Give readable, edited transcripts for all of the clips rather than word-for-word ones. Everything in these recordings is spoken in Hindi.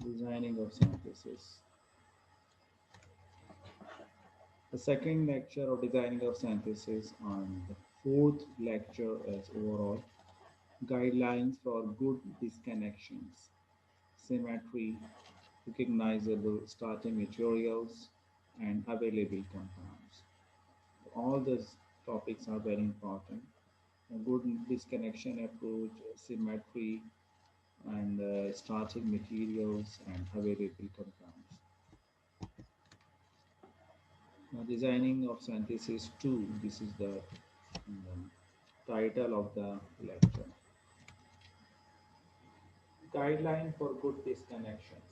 Designing of synthesis. The second lecture of designing of synthesis and the fourth lecture is overall guidelines for good disconnections, symmetry, recognizable starting materials, and available compounds. All these topics are very important. A good disconnection approach, symmetry, and starting materials and available compounds. Now, designing of synthesis 2, this is the title of the lecture. Guideline for good disconnections.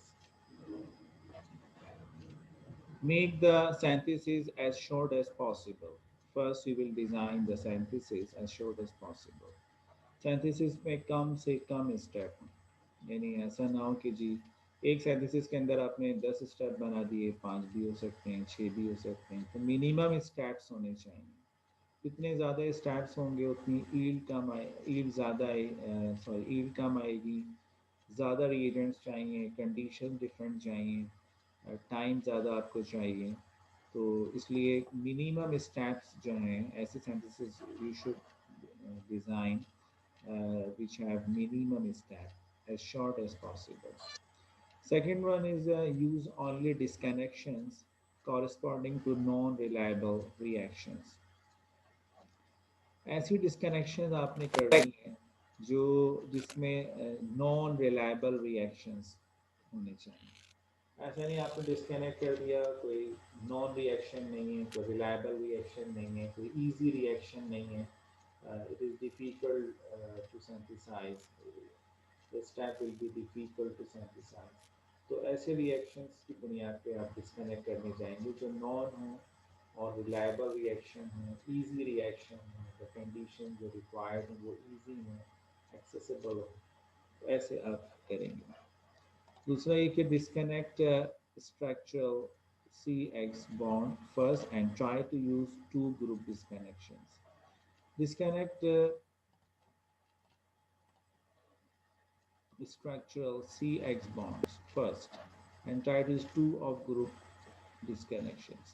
Make the synthesis as short as possible. First, you will design the synthesis as short as possible. Synthesis में कम से कम स्टेप, यानी ऐसा ना हो कि जी एक सिंथेसिस के अंदर आपने 10 स्टेप बना दिए, 5 भी हो सकते हैं, 6 भी हो सकते हैं, तो मिनिमम स्टेप्स होने चाहिए। जितने ज़्यादा स्टेप्स होंगे उतनी ईल्ड कम आए, ईल्ड ज़्यादा आए, सॉरी ईल्ड कम आएगी, ज़्यादा रिएजेंट्स चाहिए, कंडीशन डिफरेंट चाहिए, टाइम ज़्यादा आपको चाहिए। तो इसलिए मिनिमम स्टेप्स जो हैं ऐसे synthesis you should design which have minimum step as short as possible. Second one is use only disconnections corresponding to non-reliable reactions. ऐसी डिस्कनेक्शन आपने करनी है जो जिसमें नॉन रिलायबल रिएक्शंस होने चाहिए। ऐसा नहीं आपने डिस्कनेक्ट कर दिया, कोई नॉन रिएक्शन नहीं है, कोई रिलायबल रिएक्शन नहीं है, कोई इजी रिएक्शन नहीं है, it is difficult to synthesize, the step will be difficult to synthesize। तो ऐसे रिएक्शंस की बुनियाद पे आप डिस्कनेक्ट करने जाएंगे जो नॉन हो और रिलायबल रिएक्शन हो, इजी रिएक्शन हो, द कंडीशन जो रिक्वायर्ड हो वो इजी हो, एक्सेसिबल हो, तो ऐसे आप करेंगे। दूसरा ये कि disconnect structural CX bond first and try to use two group disconnections. Disconnect structural CX bonds first and try to use two of group disconnections.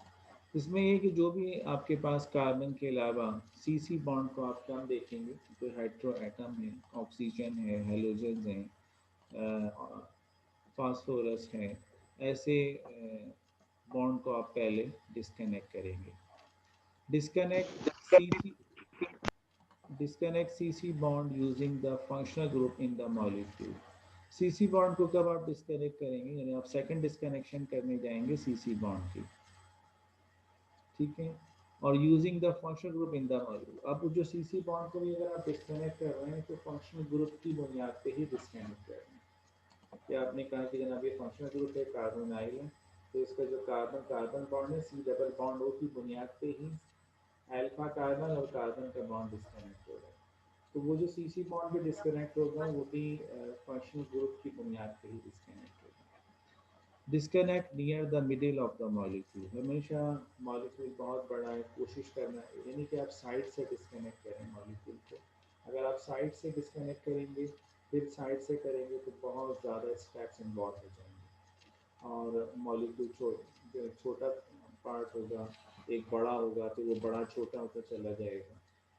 इसमें ये कि जो भी आपके पास कार्बन के अलावा सी बॉन्ड को आप कम देखेंगे, तो हाइड्रो एटम है, ऑक्सीजन है, हेलोजन है, फास्फोरस है, ऐसे बॉन्ड को आप पहले डिस्कनेक्ट करेंगे। Disconnect C disconnect CC bond using the functional group in the molecule। CC bond को कब आप डिस्कनेक्ट करेंगे, यानी आप सेकंड डिस्कनेक्शन करने जाएंगे CC bond की, ठीक है। और using the functional group in the molecule, अब जो CC bond को भी अगर आप डिस्कनेक्ट कर रहे हैं तो फंक्शनल ग्रुप की बुनियाद पे ही डिस्कनेक्ट कर रहे हैं। कि आपने कहा कि जनाब ये फंक्शनल ग्रुप है, कार्बन आइल है, तो इसका जो कार्बन कार्बन बॉन्ड है C डबल बॉन्ड O की बुनियाद पे ही अल्फा कार्बन और कार्बन का बॉन्ड डिस्कनेक्ट हो रहा है। तो वो जो CC बॉन्ड भी डिस्कनेक्ट होगा वो भी फंक्शनल ग्रुप की बुनियाद पे ही डिस्कनेक्ट होगा। Disconnect near the middle of the molecule, हमेशा मॉलिक्यूल बहुत बड़ा है, कोशिश करना है यानी कि आप साइड से डिस्कनेक्ट करें मॉलिक्यूल को। अगर आप साइड से डिस्कनेक्ट करेंगे, फिर साइड से करेंगे तो बहुत ज़्यादा स्टेप्स इन्वॉल्व हो जाएंगे और मॉलिक्यूल जो छोटा पार्ट होगा एक बड़ा होगा तो वो बड़ा छोटा होता चला जाएगा।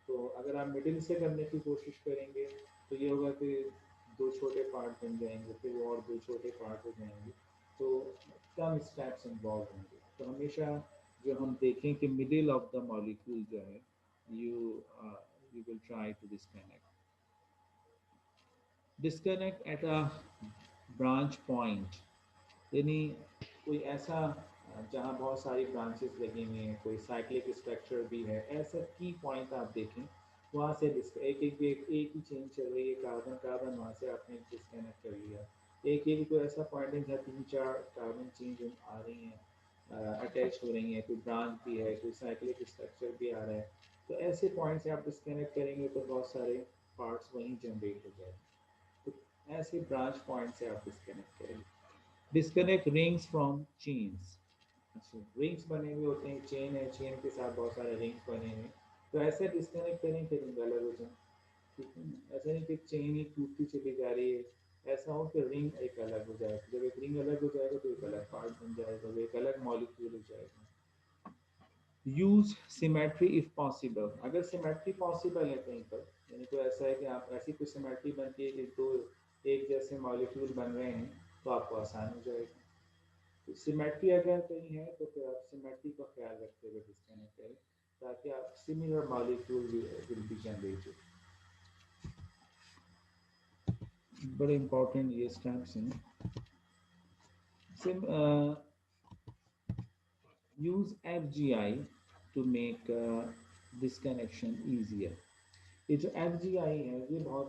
तो अगर आप मिडिल से करने की कोशिश करेंगे तो ये होगा कि दो छोटे पार्ट बन जाएंगे, फिर वो और दो छोटे पार्ट हो जाएंगे, तो कम स्टेप्स इन्वॉल्व होंगे। तो हमेशा जो हम देखें कि मिडिल ऑफ द मॉलिक्यूल जो है, you you will try to disconnect. Disconnect at a branch point, यानी कोई ऐसा जहाँ बहुत सारी ब्रांचेस लगी हुई हैं, कोई साइक्लिक स्ट्रक्चर भी है, ऐसा की पॉइंट आप देखें, वहाँ से एक ही चेन चल रही है, कार्बन कार्बन, वहाँ से आपने डिस्कनेक्ट कर लिया। एक कोई ऐसा पॉइंट है जहाँ 3-4 कार्बन चेंज आ रही हैं, अटैच हो रही हैं, कोई ब्रांच भी है, कोई साइक्लिक स्ट्रक्चर भी आ रहा है, तो ऐसे पॉइंट से आप डिस्कनेक्ट करेंगे तो बहुत सारे पार्ट्स वहीं जनरेट हो जाएंगे। तो ऐसे ब्रांच पॉइंट से आप डिस्कनेक्ट करेंगे। डिस्कनेक्ट रिंग्स फ्रॉम चेन्स, अच्छा रिंग्स बने हुए होते हैं, चेन है, चेन के साथ बहुत सारे रिंग्स बने हुए हैं, तो ऐसे डिस्कनेक्ट करें कि रिंग अलग हो जाए, ठीक है ना। ऐसा नहीं कि चेन ही टूटती चली जा रही है, ऐसा हो कि रिंग एक अलग हो जाए, जब एक रिंग अलग हो जाएगा तो एक अलग पार्ट बन जाएगा, वो एक अलग मॉलिक्यूल हो जाएगा। यूज सिमेट्री इफ पॉसिबल, अगर सिमेट्री पॉसिबल है कहीं पर, यानी कोई ऐसा है कि आप ऐसी कोई सिमेट्री बन के एक दो एक जैसे मॉलिक्यूल बन रहे हैं तो आपको आसान हो जाएगा। तो सिमेट्री अगर कहीं है तो फिर आप सिमेट्री का ख्याल रखते हुए डिस्कनेक्ट करें ताकि आप similar molecule will be generated. बड़े इंपॉर्टेंट ये स्टेप्स हैं। SIM use FGI to make disconnection easier। ये जो FGI है ये बहुत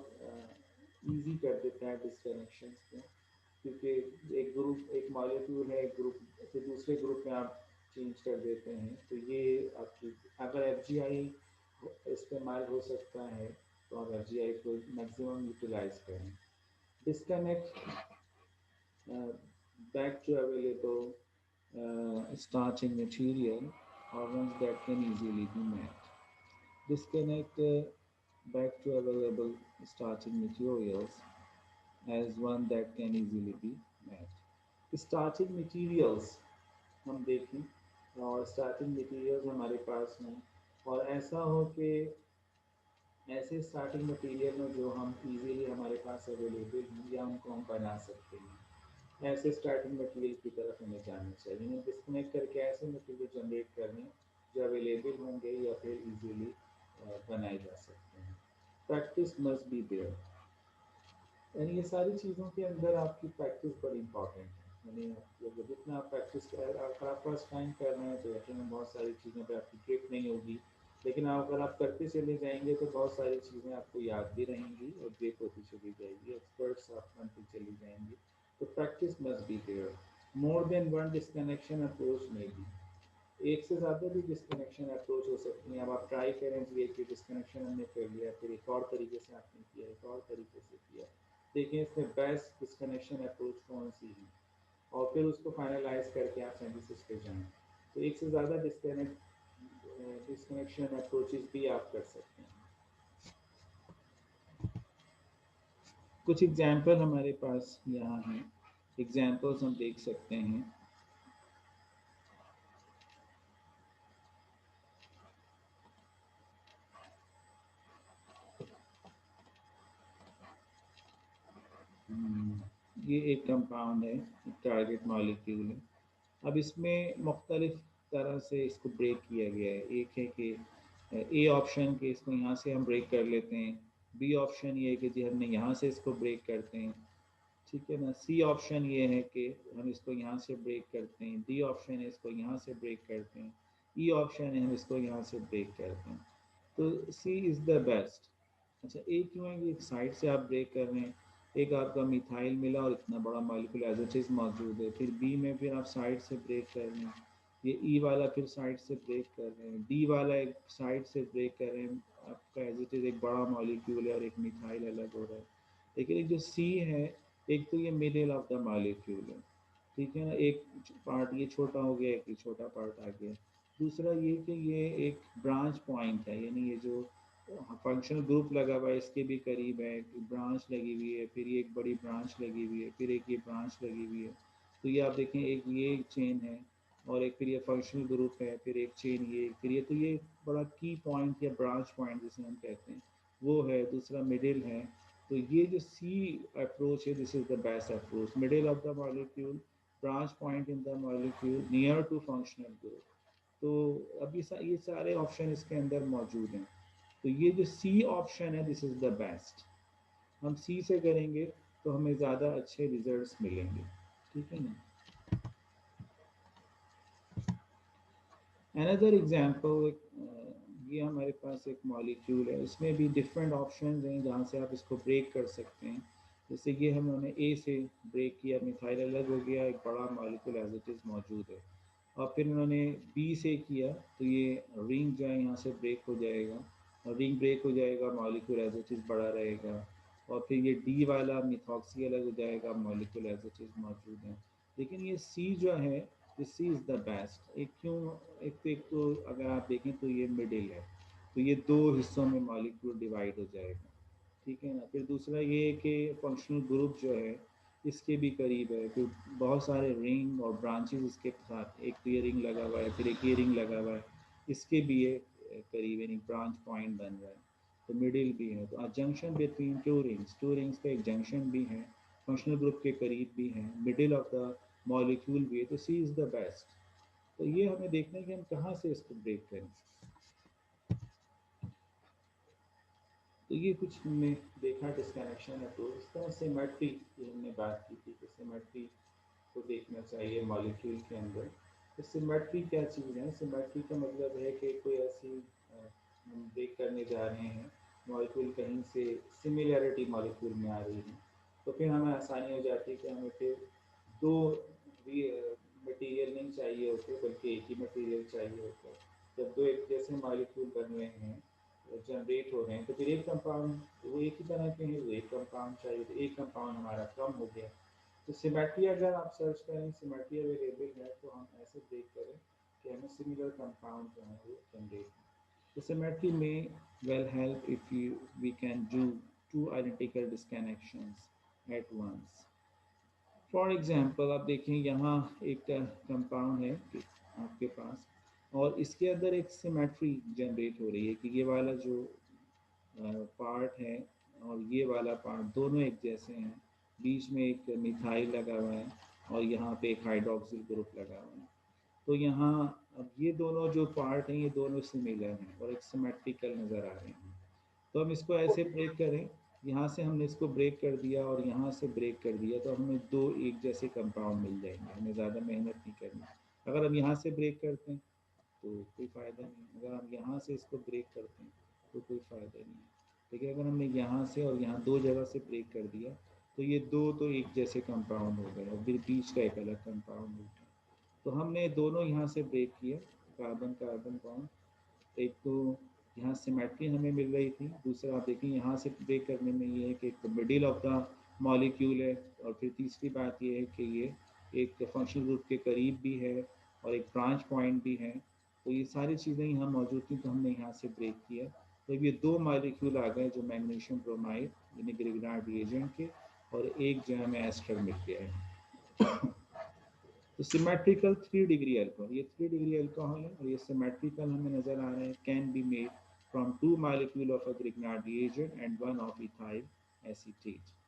इजी कर देता है डिस्कनेक्शन को, क्योंकि एक ग्रुप एक मॉलिक्यूल है, एक ग्रुप से दूसरे ग्रुप में आप चेंज कर देते हैं, तो ये आपकी अगर FGI इस्तेमाल हो सकता है तो आप FGI को मैक्सिमम यूटिलाइज करें। Disconnect back to available starting material or ones that can easily be met. Disconnect back to available starting materials as one that can easily be met. Starting materials हम देखें और starting materials हमारे पास हों और ऐसा हो कि ऐसे स्टार्टिंग मटेरियल में जो हम इजीली हमारे पास अवेलेबल हैं या उनको हम बना सकते हैं, ऐसे स्टार्टिंग मटेरियल की तरफ हमें जाना चाहिए। इन्हें डिस्कनेक्ट करके ऐसे मटेरियल जनरेट करने जो अवेलेबल होंगे या फिर इजीली बनाए जा सकते हैं। प्रैक्टिस मस्ट बी देयर, यानी ये सारी चीज़ों के अंदर आपकी प्रैक्टिस बड़ी इंपॉर्टेंट है। यानी जितना आप प्रैक्टिस कर, अगर आप फर्स्ट टाइम कर रहे हैं तो यकीन में बहुत सारी चीज़ों पर आपकी ट्रिक नहीं होगी, लेकिन अगर आप करते चले जाएंगे तो बहुत सारी चीज़ें आपको याद भी रहेंगी और ब्रेक होती चली जाएगी, एक्सपर्ट्स आप बनते चली जाएंगे। तो practice must be there. More than one disconnection approach में भी एक से ज़्यादा भी डिस्कनेक्शन अप्रोच हो सकती हैं। अब आप ट्राई करें कि एक डिस्कनेक्शन हमने कर लिया, फिर एक और तरीके से आपने किया, एक और तरीके से किया, देखिए इसमें बेस्ट डिस्कनेक्शन अप्रोच कौन सी है और फिर उसको फाइनलाइज करके आप सिंथेसिस पे जाएं। तो एक से ज़्यादा डिस्कनेक्शन अप्रोचेस भी आप कर सकते हैं। कुछ एग्जाम्पल हमारे पास यहाँ हैं, एग्जाम्पल्स हम देख सकते हैं। ये एक कंपाउंड है, टारगेट मॉलिक्यूल है। अब इसमें मुख्तलिफ तरह से इसको ब्रेक किया गया है। एक है कि ए ऑप्शन के इसको यहाँ से हम ब्रेक कर लेते हैं, बी ऑप्शन ये है कि जी हमने यहाँ से इसको ब्रेक करते हैं, ठीक है ना। सी ऑप्शन ये है कि हम इसको यहाँ से ब्रेक करते हैं, डी ऑप्शन है इसको यहाँ से ब्रेक करते हैं, ई ऑप्शन है हम इसको यहाँ से ब्रेक करते हैं। तो सी इज़ द बेस्ट। अच्छा, ए क्यों है कि एक साइड से आप ब्रेक कर रहे हैं, एक आपका मिथाइल मिला और इतना बड़ा मॉलिक्यूल एज इट इज़ मौजूद है। फिर बी में फिर आप साइड से ब्रेक कर रहे हैं, ये ई वाला फिर साइड से ब्रेक कर रहे हैं, डी वाला एक साइड से ब्रेक कर रहे हैं, आपका एज इट इज़ एक बड़ा मॉलिक्यूल है और एक मिथाइल अलग हो रहा है। लेकिन एक जो सी है, एक तो ये मिडिल ऑफ द मॉलिक्यूल है, ठीक है ना, एक पार्ट ये छोटा हो गया, एक ये छोटा पार्ट आ गया। दूसरा ये कि ये एक ब्रांच पॉइंट है, यानी ये जो फंक्शनल ग्रुप लगा हुआ है इसके भी करीब है, ब्रांच लगी हुई है, फिर ये एक बड़ी ब्रांच लगी हुई है, फिर एक ये ब्रांच लगी हुई है। तो ये आप देखें, एक ये चेन है और एक फिर ये फंक्शनल ग्रुप है, फिर एक चेन ये, फिर ये, तो ये बड़ा की पॉइंट या ब्रांच पॉइंट जिसे हम कहते हैं वो है। दूसरा मिडिल है। तो ये जो सी अप्रोच है, this is the best approach, middle of the molecule, branch point in the molecule, near to functional group. तो अब ये सारे ऑप्शन इसके अंदर मौजूद हैं। तो ये जो सी ऑप्शन है, दिस इज़ द बेस्ट। हम सी से करेंगे तो हमें ज़्यादा अच्छे रिजल्ट्स मिलेंगे, ठीक है ना। अनदर एग्जांपल, ये हमारे पास एक मॉलिक्यूल है, इसमें भी डिफरेंट ऑप्शंस हैं जहाँ से आप इसको ब्रेक कर सकते हैं। जैसे ये हमने ए से ब्रेक किया, मिथाइल अलग हो गया, एक बड़ा मॉलिक्यूल एज इट इज़ मौजूद है। और फिर उन्होंने बी से किया तो ये रिंग जो है यहाँ से ब्रेक हो जाएगा, और रिंग ब्रेक हो जाएगा, मॉलिक्यूल एज इट इज़ बड़ा रहेगा। और फिर ये डी वाला मिथॉक्सी अलग हो जाएगा, मॉलिक्यूल एज इट इज़ मौजूद है। लेकिन ये सी जो है, this C is the best. एक क्यों, एक तो अगर आप देखें तो ये मिडिल है, तो ये दो हिस्सों में मॉलिक्यूल डिवाइड हो जाएगा। ठीक है ना। फिर दूसरा ये है कि फंक्शनल ग्रुप जो है इसके भी करीब है, फिर बहुत सारे रिंग और ब्रांचेस इसके साथ, एक ये रिंग लगा हुआ है, फिर एक ये रिंग लगा हुआ है, इसके भी ये करीब यानी ब्रांच पॉइंट बन रहा है, तो मिडिल भी है। तो जंक्शन बिटवीन टू रिंग्स का एक जंक्शन भी है, फंक्शनल ग्रुप के करीब भी है, मिडिल ऑफ द मॉलिक्यूल भी है, तो सी इज़ द बेस्ट। तो ये हमें देखना है कि हम कहाँ से इसको ब्रेक करें। तो ये कुछ हमने देखा डिस्कनेक्शन है। तो इस तरह सिमेट्री की हमने बात की थी कि सिमेट्री को देखना चाहिए मॉलिक्यूल के अंदर। तो सिमेट्री क्या चीज़ है? सिमेट्री का मतलब है कि कोई ऐसी हम ब्रेक करने जा रहे हैं मॉलिक्यूल, कहीं से सिमिलैरिटी मॉलिक्यूल में आ रही है, तो फिर हमें आसानी हो जाती है कि हमें फिर दो मटेरियल नहीं चाहिए होते बल्कि एक ही मटेरियल चाहिए होता है। जब दो एक जैसे मॉलिक्यूल बन रहे हैं, जनरेट हो रहे हैं, तो फिर एक कंपाउंड वो एक ही तरह के हैं, वो एक कंपाउंड चाहिए, तो एक कंपाउंड हमारा कम हो गया। तो सिमेट्री अगर आप सर्च करें, सिमेट्री अवेलेबल है, तो हम ऐसे ब्रेक करें कि हमें सिमिलर कंपाउंड जो है वो जनरेट हो। तो सिमेट्री में will help if you we can do two identical disconnections at once. For example आप देखें यहाँ एक कंपाउंड है कि आपके पास, और इसके अंदर एक सिमेट्री जनरेट हो रही है कि ये वाला जो पार्ट है और ये वाला पार्ट दोनों एक जैसे हैं, बीच में एक मिथाइल लगा हुआ है और यहाँ पे एक हाइड्रोक्सिल ग्रुप लगा हुआ है। तो यहाँ अब ये दोनों जो पार्ट हैं ये दोनों सिमिलर हैं और एक सिमेट्रिकल नज़र आ रहे हैं। तो हम इसको ऐसे ब्रेक करें, यहाँ से हमने इसको ब्रेक कर दिया और यहाँ से ब्रेक कर दिया, तो हमें दो एक जैसे कंपाउंड मिल जाएंगे, हमें ज़्यादा मेहनत नहीं करनी। अगर हम यहाँ से ब्रेक करते हैं तो कोई फ़ायदा नहीं, अगर हम यहाँ से इसको ब्रेक करते हैं तो कोई फ़ायदा नहीं है। ठीक है, अगर हमने यहाँ से और यहाँ दो जगह से ब्रेक कर दिया तो ये दो तो एक जैसे कंपाउंड हो गए और फिर बीच का एक अलग कंपाउंड हो गया। तो हमने दोनों यहाँ से ब्रेक किया, कार्बन कार्बन बॉन्ड। एक तो यहाँ सिमेट्री हमें मिल रही थी, दूसरा आप देखें यहाँ से ब्रेक करने में ये है कि एक मिडिल ऑफ द मॉलिक्यूल है, और फिर तीसरी बात ये है कि ये एक फंक्शनल ग्रुप के करीब भी है और एक ब्रांच पॉइंट भी है। तो ये सारी चीज़ें यहाँ मौजूद थी, तो हमने यहाँ से ब्रेक किया। तो ये दो मॉलिक्यूल आ गए जो मैग्नीशियम ब्रोमाइड यानी ग्रिग्नार्ड रिएजेंट के, और एक जो हमें एस्टर मिल गया है। तो सिमेट्रिकल 3 डिग्री अल्कोहल, ये 3 डिग्री अल्कोहल है और ये सिमेट्रिकल हमें नजर आ रहा है, can be made from 2 molecule of a Grignard reagent and 1 of ethyl acetate.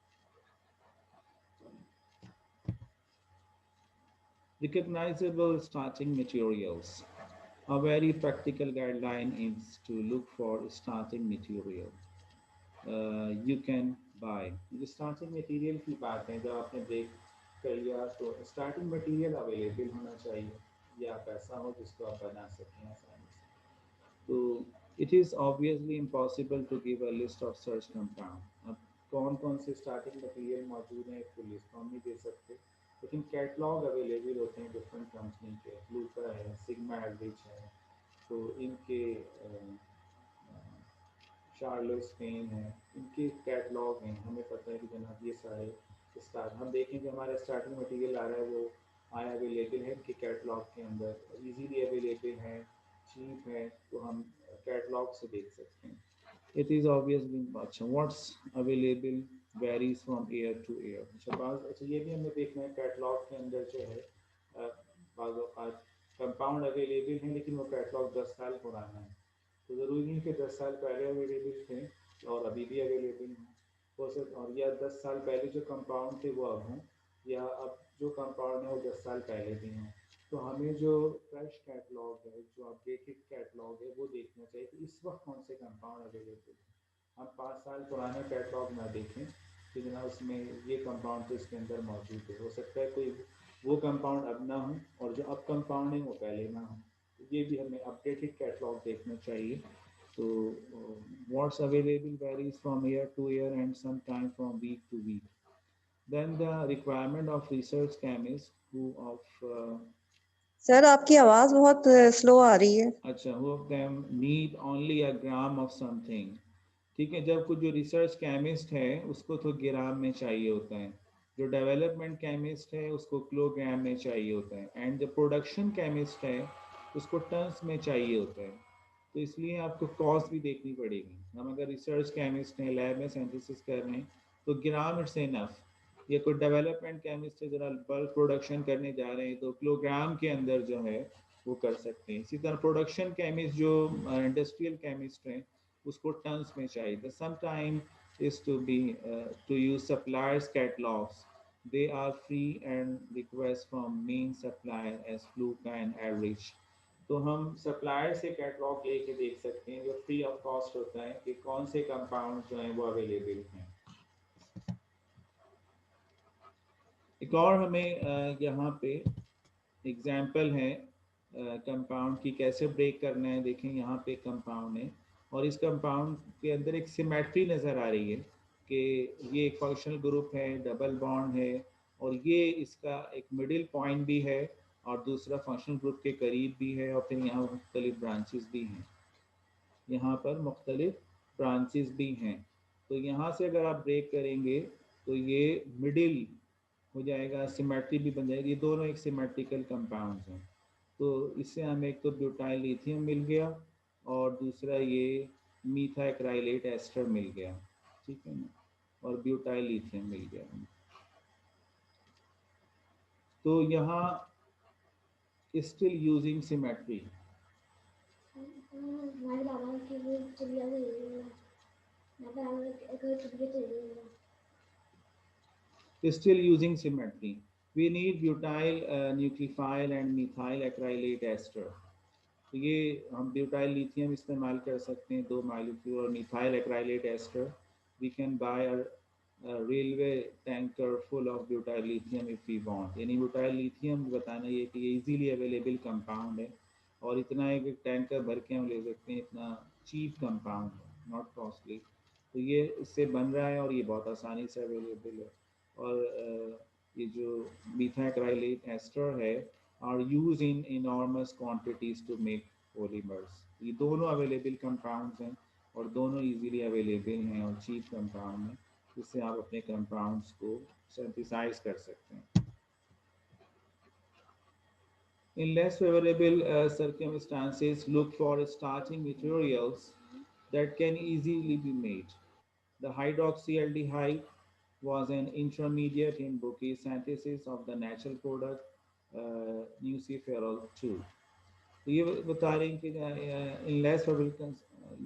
Recognizable starting materials. A very practical guideline is to look for starting material you can buy. जो starting material की बात है, जब आपने ब्रेक कर लिया तो starting material अवेलेबल होना चाहिए या आप ऐसा हो जिसको आप बना सकें आसानी से। तो it is obviously impossible to give a list of such compound. अब कौन कौन से स्टार्टिंग मटेरियल मौजूद हैं इसको लिस्ट हम नहीं दे सकते, लेकिन कैटलॉग अवेलेबल होते हैं डिफरेंट कंपनी के, लूका है, सिग्मा एवरेज है, तो इनके चार्ल्स पेन है, इनके कैटलॉग हैं, हमें पता है कि जनाब ये सारे स्टार्ट हम देखें कि हमारा स्टार्टिंग मटेरियल आ रहा है वो आया अवेलेबल है इनके कैटलॉग के अंदर, इजीली अवेलेबल है, चीप है, तो हम कैटलॉग से देख सकते हैं। इट इज़ ऑब्वियसली अच्छा what's available varies from year two year. अच्छा ये भी हमें देखना है कैटलॉग के अंदर जो है कंपाउंड अवेलेबल है लेकिन वो कैटलॉग 10 साल पुराना है, तो ज़रूरी नहीं कि 10 साल पहले अवेलेबल थे और अभी भी अवेलेबल हैं, हो सकता, और या 10 साल पहले जो कंपाउंड थे वो अब हों, या अब जो कंपाउंड है वो 10 साल पहले भी हों। तो हमें जो फ्रेश कैटलॉग है, जो अपडेटेड कैटलॉग है वो देखना चाहिए कि इस वक्त कौन से कंपाउंड अवेलेबल है। हम 5 साल पुराने कैटलॉग ना देखें कि जना उसमें ये कंपाउंड तो इसके अंदर मौजूद है, हो सकता है कोई वो कंपाउंड अब ना हो और जो अब कंपाउंड है वो पहले ना हो, ये भी हमें अपडेटेड कैटलॉग देखना चाहिए। तो what's available varies from year to year and sometimes from week to week. Then the requirement of research chemists who of sir आपकी आवाज बहुत स्लो आ रही है। अच्छा, who of them need only a gram of something। ठीक है, जब कुछ जो रिसर्च केमिस्ट है उसको तो ग्राम में चाहिए होता है, जो डेवलपमेंट केमिस्ट है उसको किलोग्राम में चाहिए होता है, एंड जो प्रोडक्शन केमिस्ट है उसको टन्स में चाहिए होता है। तो इसलिए आपको कॉस्ट भी देखनी पड़ेगी। हम अगर रिसर्च केमिस्ट हैं, लैब में सिंथेसिस कर रहे हैं, तो ग्राम इट्स इनफ। या कोई डेवलपमेंट केमिस्ट है, जरा बल्क प्रोडक्शन करने जा रहे हैं, तो किलोग्राम के अंदर जो है वो कर सकते हैं। इसी तरह प्रोडक्शन केमिस्ट जो इंडस्ट्रियल केमिस्ट हैं, उसको टन्स में चाहिए। The some time is to be to use suppliers catalogues, they are free and request from main supplier as fluke and average। तो हम सप्लायर से कैटलॉग लेके देख सकते हैं, जो फ्री ऑफ कॉस्ट होता है, कि कौन से कंपाउंड जो हैं वो अवेलेबल हैं। एक और हमें यहाँ पे एग्जाम्पल है कंपाउंड की, कैसे ब्रेक करना है। देखें यहाँ पे कंपाउंड है, और इस कंपाउंड के अंदर एक सिमेट्री नज़र आ रही है कि ये एक फंक्शनल ग्रुप है, डबल बॉन्ड है, और ये इसका एक मिडिल पॉइंट भी है, और दूसरा फंक्शनल ग्रुप के करीब भी है, और फिर यहाँ मुख्तलिफ ब्रांचेस भी हैं। यहाँ पर मुख्तलिफ ब्रांचेस भी हैं। तो यहाँ से अगर आप ब्रेक करेंगे तो ये मिडिल हो जाएगा, सिमेट्री भी बन जाएगी। ये दोनों एक सिमेट्रिकल कंपाउंड्स हैं। तो इससे हमें एक तो ब्यूटाइल लिथियम मिल गया, और दूसरा ये मीथाइक्राइलेट एस्टर मिल गया, ठीक है ना, और ब्यूटाइल लिथियम मिल गया। तो यहाँ स्टिल यूजिंग सिमेट्री, हमारे बाबा की वो चली आ गई, still using symmetry, we need butyl nucleophile and methyl acrylate ester। तो ये हम ब्यूटाइल लिथियम इस्तेमाल कर सकते हैं, 2 मालिक्यूल, और methyl acrylate ester. We can buy a railway tanker full of butyl lithium if we want. यानी ब्यूटाइल लिथियम बताना ये कि ये इजीली अवेलेबल कंपाउंड है, और इतना एक टैंकर भर के हम ले सकते हैं, इतना चीप कंपाउंड है, नॉट कॉस्टली। तो ये इससे बन रहा है, और ये बहुत आसानी से अवेलेबल है। और ये जो मीथाइक्राइलेट एस्टर है are used in enormous quantities to make polymers। ये दोनों अवेलेबल कंपाउंड्स हैं, और दोनों इजीली अवेलेबल हैं, और चीप कंपाउंड हैं, जिससे आप अपने कंपाउंड्स को सिंथेसाइज कर सकते हैं। In less favorable circumstances, look for starting materials that can easily be made। The hydroxyaldehyde was an intermediate in Bucky's synthesis of the natural product nuciferol 2। तो ये बता रहे हैं कि in less favorable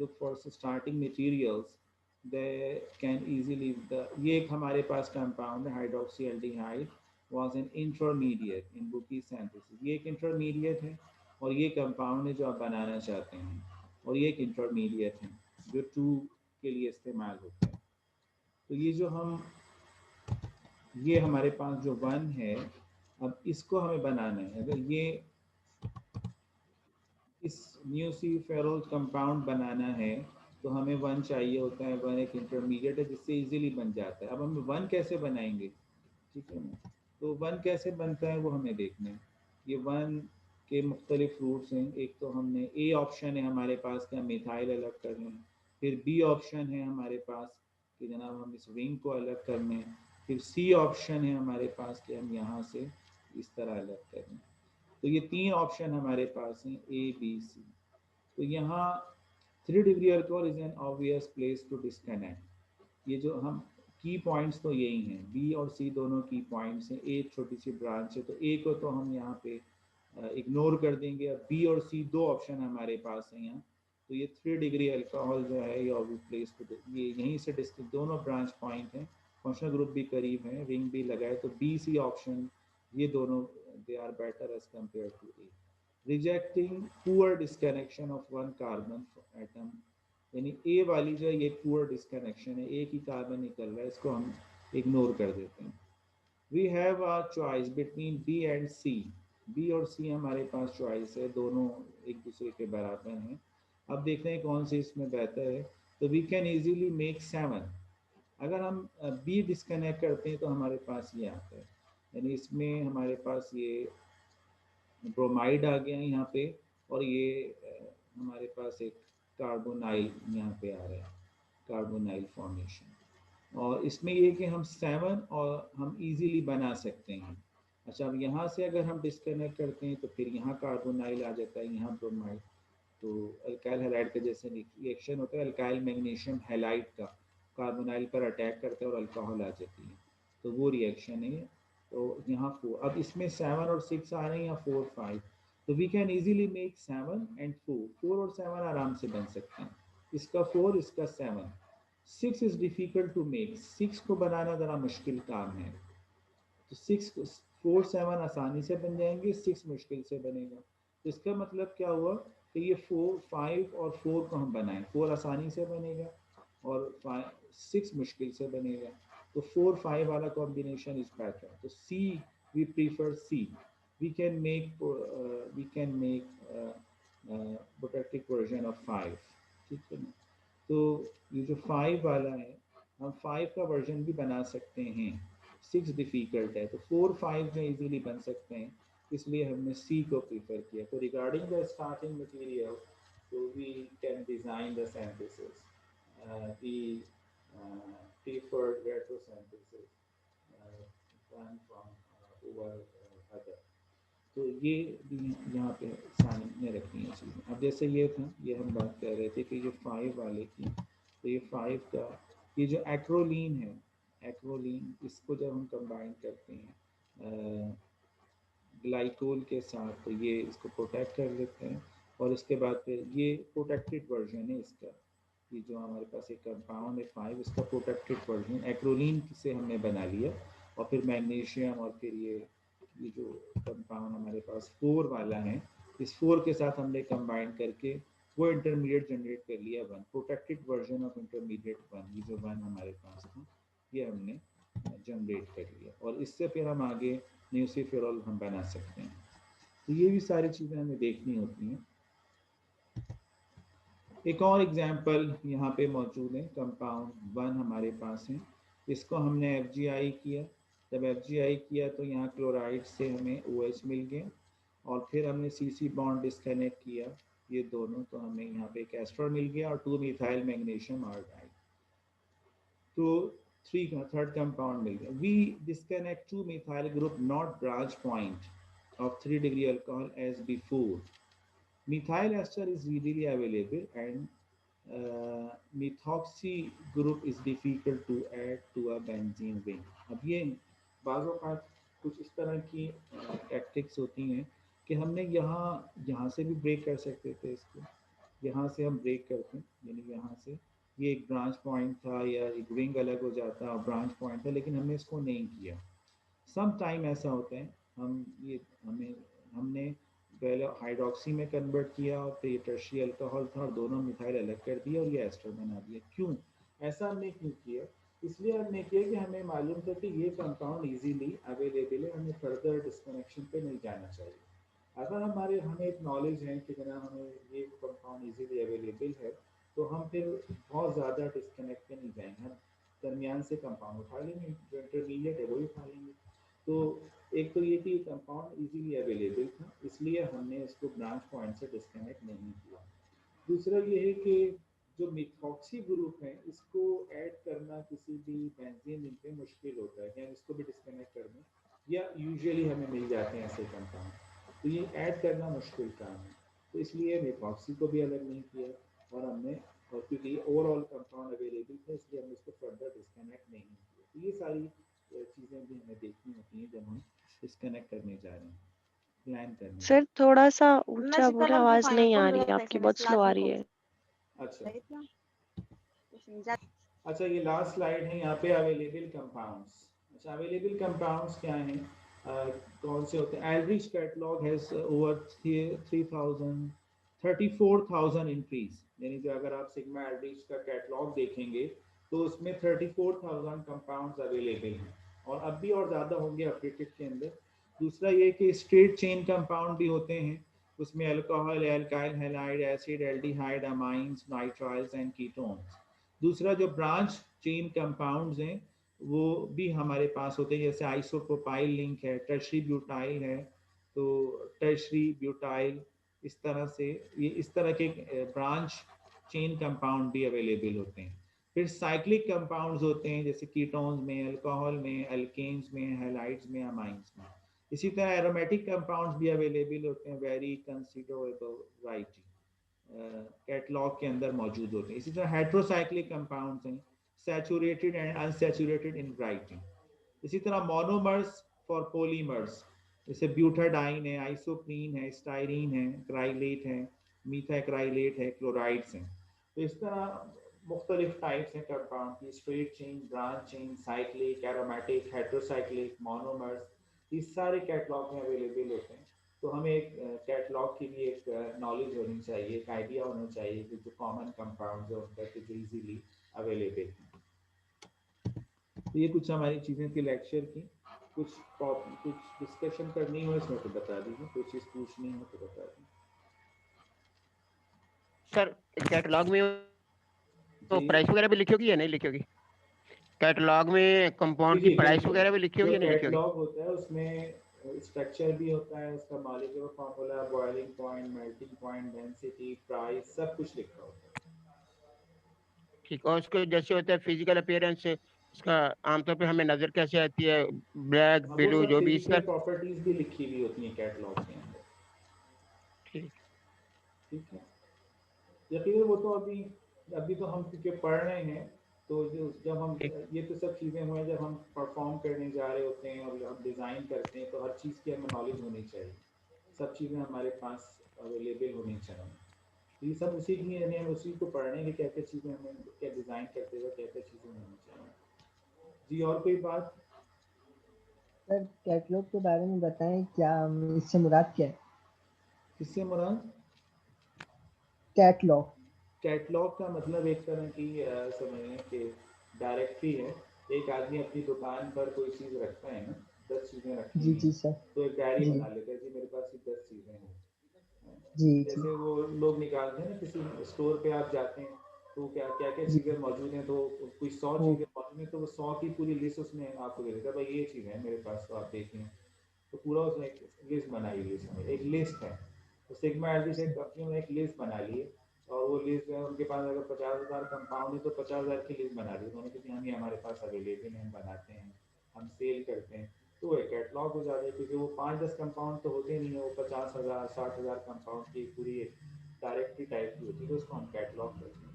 look for starting materials they can easily ये एक हमारे पास कंपाउंड है, हाइड्रोक्सीएल्डिहाइड was an intermediate in Bucky's synthesis। ये एक इंटरमीडिएट है, और ये कंपाउंड है जो आप बनाना चाहते हैं, और ये एक इंटरमीडिएट है जो 2 के लिए इस्तेमाल होता है। तो ये जो हम ये हमारे पास जो 1 है, अब इसको हमें बनाना है। अगर ये इस न्यूसीफेरोल कंपाउंड बनाना है, तो हमें 1 चाहिए होता है। 1 एक इंटरमीडिएट है जिससे इजीली बन जाता है। अब हम 1 कैसे बनाएंगे, ठीक है ना। तो 1 कैसे बनता है वो हमें देखना है। ये 1 के मुख्तलिफ रूट्स हैं। एक तो हमने ए ऑप्शन है हमारे पास कि हम मिथाइल अलग कर लें, फिर बी ऑप्शन है हमारे पास कि जनाब हम इस रिंग को अलग कर लें, फिर सी ऑप्शन है हमारे पास कि हम यहाँ से इस तरह अलग कर लें। तो ये 3 ऑप्शन हमारे पास हैं, ए बी सी। तो यहाँ 3 degree alcohol is an obvious place to disconnect. ये जो हम की पॉइंट्स तो यही हैं, बी और सी दोनों की पॉइंट्स हैं। ए छोटी सी ब्रांच है, तो ए को तो हम यहाँ पे इग्नोर कर देंगे। अब बी और सी 2 ऑप्शन हमारे पास हैं यहाँ। तो ये 3 डिग्री अल्कोहल जो है ये ऑब्वियस प्लेस टू, ये यहीं से दोनों ब्रांच पॉइंट हैं, फंक्शनल ग्रुप भी करीब है, रिंग भी लगा है। तो बी सी ऑप्शन ये दोनों they are better as compared to A। Rejecting poor disconnection of 1 carbon atom, यानी A वाली जो है ये poor disconnection है, एक ही कार्बन निकल रहा है, इसको हम इग्नोर कर देते हैं। We have a choice between B and C। B और C हमारे पास चॉइस है, दोनों एक दूसरे के बराबर हैं। अब देखते हैं कौन सी इसमें बेहतर है। तो we can easily make 7। अगर हम B डिस्कनेक्ट करते हैं तो हमारे पास ये आता है, यानी इसमें हमारे पास ये ब्रोमाइड आ गया यहाँ पे, और ये हमारे पास एक कार्बोनाइल यहाँ पे आ रहा है, कार्बोनाइल फॉर्मेशन। और इसमें ये कि हम 7 और हम इजीली बना सकते हैं। अच्छा, अब यहाँ से अगर हम डिस्कनेक्ट करते हैं तो फिर यहाँ कार्बोनाइल आ जाता है, यहाँ ब्रोमाइड। तो अल्काइल हैलाइड का जैसे रिएक्शन होता है, अल्काइल मैग्नीशियम हैलाइड का कार्बोनाइल पर अटैक करता है और अल्कोहल आ जाती है, तो वो रिएक्शन है। तो यहाँ 4, अब इसमें 7 और 6 आ रहे हैं, या 4 5, तो we can easily make 7 and 4, 4 और 7 आराम से बन सकते हैं, इसका 4 इसका 7। 6 इज डिफिकल्ट टू मेक, 6 को बनाना ज़रा मुश्किल काम है, तो 4 7 आसानी से बन जाएंगे, 6 मुश्किल से बनेगा। तो इसका मतलब क्या हुआ कि ये 4 5 और 4 को हम बनाएं, 4 आसानी से बनेगा और 6 मुश्किल से बनेगा, तो 4 5 वाला कॉम्बिनेशन इज बेटर। तो see, we prefer see, we can make protective version of 5, ठीक है ना। तो ये जो 5 वाला है, हम 5 का वर्जन भी बना सकते हैं, 6 डिफ़िकल्ट है, तो 4 5 जो इजीली बन सकते हैं, इसलिए हमने सी को प्रीफर किया। तो रिगार्डिंग द स्टार्टिंग मटेरियल, तो we can design the synthesis, we preferred retrosynthesis done from over other। तो ये भी यहाँ पे सामने रखनी है चीज़ें। अब जैसे ये था, ये हम बात कर रहे थे कि जो 5 वाले की, तो ये 5 का ये जो एक्रोलीन है, एक्रोलीन इसको जब हम कंबाइन करते हैं ग्लाइकोल के साथ, तो ये इसको प्रोटेक्ट कर लेते हैं, और उसके बाद फिर ये प्रोटेक्टेड वर्जन है इसका, ये जो हमारे पास एक कंपाउंड है 5, इसका प्रोटेक्टेड वर्जन एक्रोलीन से हमने बना लिया, और फिर मैग्नीशियम, और फिर ये जो कंपाउंड हमारे पास 4 वाला है, इस 4 के साथ हमने कंबाइन करके वो इंटरमीडिएट जनरेट कर लिया 1, प्रोटेक्टेड वर्जन ऑफ इंटरमीडिएट 1, ये जो 1 हमारे पास था ये हमने जनरेट कर लिया, और इससे फिर हम आगे न्यूसीफेरॉल हम बना सकते हैं। तो ये भी सारी चीज़ें हमें देखनी होती हैं। एक और एग्जांपल यहाँ पे मौजूद है, कंपाउंड 1 हमारे पास है, इसको हमने FgI किया, जब FgI किया तो यहाँ क्लोराइड से हमें OH मिल गया, और फिर हमने CC बॉन्ड डिस्कनेक्ट किया, ये दोनों, तो हमें यहाँ पे एक एस्टर मिल गया और 2 मिथाइल मैग्नीशियम आयोडाइड, तो 3 का थर्ड कंपाउंड मिल गया। We disconnect 2 methyl group not branch point of 3 degree alcohol as before. Methyl ester is readily available, and methoxy group is difficult to add to a benzene ring. अब ये बाज़ों का कुछ इस तरह की टैक्टिक्स होती हैं कि हमने यहाँ से भी ब्रेक कर सकते थे इसको, यहाँ से हम ब्रेक करते हैं, यानी यहाँ से ये एक ब्रांच पॉइंट था या एक रिंग अलग हो जाता और ब्रांच पॉइंट था, लेकिन हमने इसको नहीं किया। सम टाइम ऐसा होता है, हमने पहले हाइड्रोक्सी में कन्वर्ट किया और फिर ये टर्शियरी अल्कोहल था और दोनों मिथाइल अलग कर दिया और ये एस्टर बना दिया। क्यों ऐसा हमने क्यों किया? इसलिए हमने किया कि हमें मालूम था कि ये कंपाउंड इजीली अवेलेबल है, हमें फर्दर डिस्कनेक्शन पे नहीं जाना चाहिए। अगर हमें एक नॉलेज है कि जना हमें ये कंपाउंड इजीली अवेलेबल है, तो हम फिर बहुत ज़्यादा डिस्कनेक्ट पे नहीं जाएंगे, हम दरमियान से कंपाउंड उठा लेंगे, जो इंटरमीडिएट है वही उठा लेंगे। तो एक तो ये कि कंपाउंड इजीली अवेलेबल था, इसलिए हमने इसको ब्रांच पॉइंट से डिस्कनेक्ट नहीं किया। दूसरा ये है कि जो मिथॉक्सी ग्रुप है, इसको ऐड करना किसी भी बेंजीन रिंग पे मुश्किल होता है, या इसको भी डिस्कनेक्ट कर दें, या यूजुअली हमें मिल जाते हैं ऐसे कंपाउंड, तो ये ऐड करना मुश्किल काम है, तो इसलिए मिथॉक्सी को भी अलग नहीं किया, और हमने, और क्योंकि ओवरऑल कंपाउंड अवेलेबल था इसलिए हमने इसको फर्दर डिस्कनेक्ट नहीं किया। तो ये सारी चीज़ें भी हमें देखनी होती हैं जब हम डिस्कनेक्ट करने जा रहे हैं, प्लान करने जा सर रहे थोड़ा सा ऊंचा बोले, आवाज नहीं आ रही है आपकी, बहुत स्लो आ रही है। हैं। अच्छा, ये लास्ट स्लाइड है, यहाँ पे अवेलेबल कंपाउंड्स। अच्छा, अवेलेबल कंपाउंड्स क्या हैं, कौन से होते हैं? Aldrich catalogue has over 3000 34,000 entries, यानी जो अगर आप सिग्मा एल्ड्रिच का कैटलॉग देखेंगे तो उसमें 34,000 कंपाउंड्स अवेलेबल हैं, और अब भी और ज़्यादा होंगे अपडेटेड के अंदर। दूसरा ये कि स्ट्रेट चेन कंपाउंड भी होते हैं, उसमें alcohol, alkyl halide, acid, aldehyde, amines, nitriles and ketones. दूसरा जो ब्रांच चेन कंपाउंड्स हैं वो भी हमारे पास होते हैं, जैसे आइसोप्रोपाइल लिंक है, टर्शरी ब्यूटाइल है, तो टर्शरी ब्यूटाइल, इस तरह से ये इस तरह के ब्रांच चेन कंपाउंड भी अवेलेबल होते हैं। फिर साइक्लिक कंपाउंड्स होते हैं, जैसे कीटोन्स में, अल्कोहल में, अल्केन्स में, हैलाइड्स में, अमाइंस में। इसी तरह एरोमेटिक कंपाउंड्स भी अवेलेबल होते हैं, वेरी कंसिडरेबल वैरायटी। कैटलॉग के अंदर मौजूद होते हैं। इसी तरह हेट्रोसाइक्लिक कंपाउंड्स हैं, saturated and unsaturated in writing. इसी तरह मोनोमर्स फॉर पॉलीमर्स, जैसे ब्यूटाडाइन है, आइसोप्रीन है, स्टाइरीन है, क्राइलेट है, मीथाक्राइलेट है, क्लोराइड्स हैं। तो इस तरह मुख्तलिफ टाइप्स हैं कंपाउंड की, straight chain, branch chain, cyclic, aromatic, heterocyclic, monomers, ये सारे कैटलॉग में अवेलेबल होते हैं। तो हमें एक कैटलॉग की भी एक नॉलेज होनी चाहिए, एक आइडिया होना चाहिए कि जो कॉमन कंपाउंड्स है उनका कि जो इजीली अवेलेबल है। तो ये कुछ हमारी चीज़ें थी लेक्चर की। कुछ डिस्कशन करनी हो इसमें तो बता दीजिए, कोई चीज़ पूछनी हो तो बता दीजिए। सर कैटलॉग में तो जी प्राइस वगैरह भी लिखी होगी या नहीं लिखी होगी? कैटलॉग में कंपाउंड की जी प्राइस बिल्कुल। वगैरह भी लिखी जो होगी या नहीं लिखी होगी? कैटलॉग होता है उसमें स्ट्रक्चर भी होता है, उसका molecular formula, boiling point, melting point, density, price, सब कुछ लिखा होता है। ठीक, और उसको जैसे होता है फिजिकल अपीयरेंस, इसका आमतौर पे हमें नजर कैसे आती है, ब्लैक हाँ, वो ब्लू सब जो भी इसका? फिजिकल प्रॉपर्टीज भी लिखी हुई होती हैं कैटलॉग के अंदर। ठीक। ठीक है, यकीन वो तो अभी अभी तो हम क्योंकि पढ़ रहे हैं, तो जो जब हम ठीक। ये तो सब चीज़ें हुए जब हम परफॉर्म करने जा रहे होते हैं और हम डिज़ाइन करते हैं, तो हर चीज़ की हमें नॉलेज होनी चाहिए, सब चीज़ें हमारे पास अवेलेबल होनी चाहिए। तो ये सब उसी के लिए यानी हम उसी को पढ़ने की क्या क्या चीज़ें हमें क्या डिज़ाइन करते हुए क्या क्या चीज़ें होनी चाहिए। जी और कोई बात? सर कैटलॉग के बारे में बताएं, क्या इससे मुराद क्या है? किससे मुराद? कैटलॉग। कैटलॉग का मतलब एक तरह की समझें कि डायरेक्टरी है। एक आदमी अपनी दुकान पर कोई चीज़ रखता है ना, 10 चीज़ें रखी जी हुई जी हैं, सर। तो एक डायरी जी बना लेता है जी मेरे पास ये 10 चीज़ें हैं। जी जी। जैसे वो लोग निकालते हैं ना, किसी स्टोर पे आप जाते हैं तो क्या क्या क्या जी। चीज़ें मौजूद हैं, तो कोई 100 वो चीज़ें मौजूद हैं, तो वो 100 की पूरी लिस्ट उसमें आपको दे देता है, भाई ये चीज़ें हैं मेरे पास, तो आप देखें। तो पूरा उसने एक लिस्ट बनाई हुई है, एक लिस्ट है। तो सिग्मा एलजी से कंपनी ने एक लिस्ट बना ली है, और वो लिस्ट है उनके पास अगर 50,000 कंपाउंड है तो 50,000 की लिस्ट बना ली उन्होंने कि हम ये हमारे पास अवेलेबल हैं, हम बनाते हैं, हम सेल करते हैं। तो वो एक कैटलॉग हो जाता है, क्योंकि वो 5-10 कंपाउंड तो होते नहीं है, वो 50,000 60,000 कंपाउंड की पूरी एक डायरेक्टरी टाइप की होती है, तो उसको हम कैटलॉग करते हैं।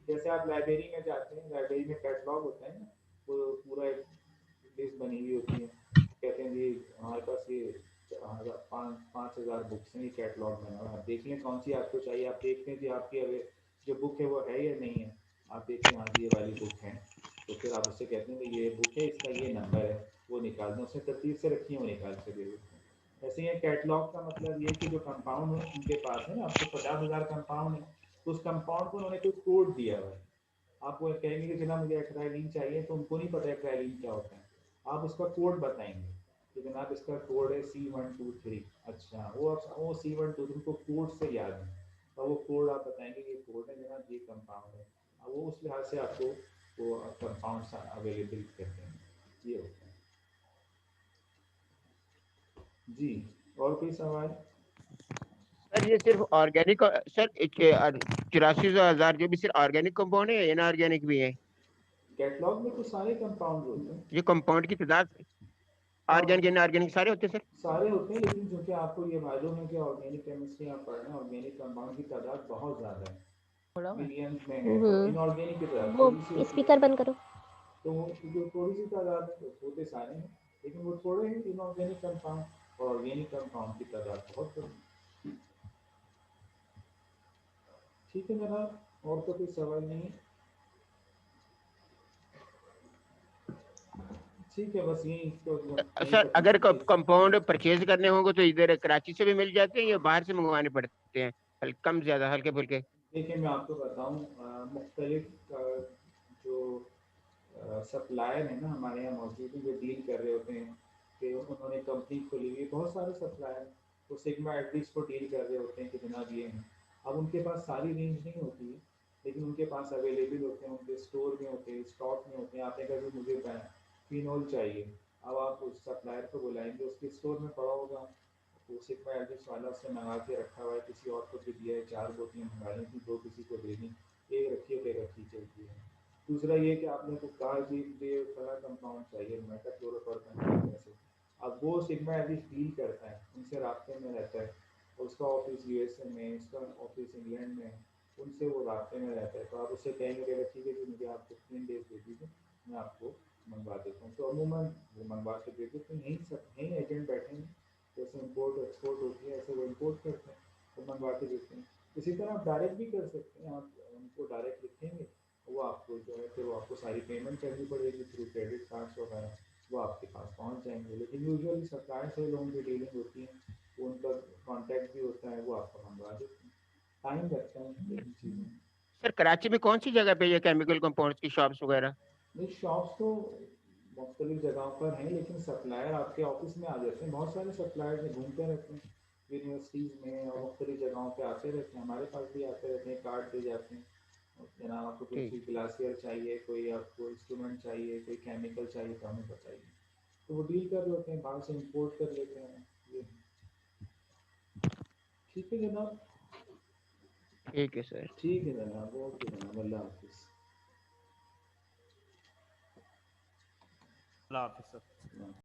जैसे आप लाइब्रेरी में जाते हैं, लाइब्रेरी में कैटलॉग होता है ना, वो पूरा एक लिस्ट बनी हुई होती है, कहते हैं जी हमारे पास ये 5,000 बुक्स हैं, ये कैटलॉग बना हुआ है, आप देख लें कौन सी आपको चाहिए, आप देखते हैं जी आपकी अभी जो बुक है वो है या नहीं है, आप देखते हैं हाँ जी ये वाली बुक है, तो फिर आप उससे कहते हैं कि ये बुक है, इसका ये नंबर है, वो निकाल दें, उसने तरतीब से रखी है, वो निकाल के दे देते हैं। ऐसे ही कैटलॉग का मतलब ये है कि जो कंपाउंड है उनके पास है ना, आपको 50,000 कंपाउंड है, तो उस कंपाउंड को उन्होंने कोई कोड दिया हुआ है। आप वो कहेंगे कि जनाब मुझे एक्राइलिन चाहिए, तो उनको नहीं पता एक्राइलिन क्या होता है, आप उसका कोड बताएंगे कि जनाब इसका कोड है C123। अच्छा, वो C123 उनको कोड से याद है, और वो कोड आप बताएंगे कि कोड है जनाब, ये कंपाउंड है, और वो उस लिहाज से आपको वो कंपाउंड्स अवेलेबल करते हैं, ये होता है। जी और कोई सवाल? सर ये सिर्फ ऑर्गेनिक, सर 84,000 जो भी सिर्फ ऑर्गेनिक कंपाउंड है या इनऑर्गेनिक भी है? कैटलॉग में तो सारे कंपाउंड होते हैं। ये कंपाउंड की तादाद हाँ, ऑर्गेनिक इनऑर्गेनिक सारे होते हैं सर? सारे होते हैं, लेकिन चूंकि आपको ये मालूम है कि ऑर्गेनिक केमिस्ट्री आप पढ़ रहे हैं, ऑर्गेनिक कंपाउंड की तादाद बहुत ज़्यादा है, मिलियंस में है, और इनऑर्गेनिक की तादाद वो थोड़ी सी होती है। स्पीकर बंद करो। तो जो थोड़ी सी तादाद है तो होते सारे हैं, लेकिन वो थोड़े हैं इनऑर्गेनिक कंपाउंड, और ऑर्गेनिक कंपाउंड की तादाद बहुत बड़ी। ठीक है जनाब, और तो कोई सवाल नहीं? ठीक है, बस यही तो यहीं सर तक अगर मसला है। कंपाउंड परचेज करने होंगे तो इधर कराची से भी मिल जाते हैं या बाहर से मंगवाने पड़ते हैं, कम ज्यादा हल्के फुल्के? देखिए मैं आपको बताऊं, मुख्तलिफ जो सप्लायर है ना हमारे यहाँ मौजूद हैं, जो डील कर रहे होते हैं, कि उन्होंने कंपनी खोली हुई है, बहुत सारे सप्लायर, वो सिग्मा एटलीस्ट को डील कर रहे होते हैं कि जनाब ये हैं। अब उनके पास सारी रेंज नहीं होती है, लेकिन उनके पास अवेलेबल होते हैं, उनके स्टोर में होते हैं, स्टॉक में होते हैं। आपने कहा कि मुझे फिनोल चाहिए, अब आप उस सप्लायर को बुलाएंगे, उसके स्टोर में पड़ा होगा, वो सिग्मा एटलीस्ट वाला उसने मंगा के रखा हुआ है, किसी और को भी दिया है, 4 बोतलें मंगा ली थी, 2 किसी को देनी, एक रखी है, एक रखी चलती है। दूसरा ये कि आपने को कहा कि ये फला कंपाउंड चाहिए, मेटाक्लोरोफॉर्म चाहिए, कैसे, अब वो सिग्मा एटलीस्ट डील करता है, उनसे रास्ते में रहता है, उसका ऑफिस यूएसए में, उसका ऑफिस इंग्लैंड में, उनसे वो रास्ते में रहता है। तो आप उससे कहेंगे कि ठीक है जी मुझे आप 15 डेज दे दीजिए, मैं आपको मंगवा देता हूँ। तो अमूमन वो मंगवा के दे देते हैं। यहीं सब यहीं एजेंट बैठे हैं, जैसे इम्पोर्ट एक्सपोर्ट होती है ऐसे वो इम्पोर्ट करते हैं, तो मंगवा के देते हैं। इसी तरह आप डायरेक्ट भी कर सकते हैं, आप उनको डायरेक्ट लिखेंगे, वो आपको जो है फिर वो आपको सारी पेमेंट करनी पड़ेगी थ्रू क्रेडिट कार्ड्स वगैरह, वो आपके पास पहुंच जाएंगे। लेकिन यूजुअली सप्लायर से लोगों की डीलिंग होती है, वो उनका कॉन्टैक्ट भी होता है, वो आपको मंगवा देते हैं। टाइम लगता है लेकिन चीज़ें। सर कराची में कौन सी जगह पे ये केमिकल कंपाउंड्स की शॉप्स वगैरह? नहीं, शॉप्स तो मुख्तलिफ जगहों पर हैं, लेकिन सप्लायर आपके ऑफिस में आ जाते हैं। बहुत सारे सप्लायर घूमते रहते हैं यूनिवर्सिटीज़ में और मुख्तलिफ जगहों पे आते रहते हैं, हमारे पास भी आते रहते हैं, कार्ड दे जाते हैं। जनाब आपको कोई ठीक। चीज़ ग्लासियर चाहिए, कोई आपको इंस्ट्रूमेंट चाहिए, कोई केमिकल चाहिए, तो हमें बताइए, तो वो डील कर लेते हैं, बाहर से इंपोर्ट कर लेते हैं ये। ठीक है जनाब। ठीक है सर। ठीक है जनाब, ओके जनाब, अल्लाह हाफिज़। अल्लाह हाफिज़ सर।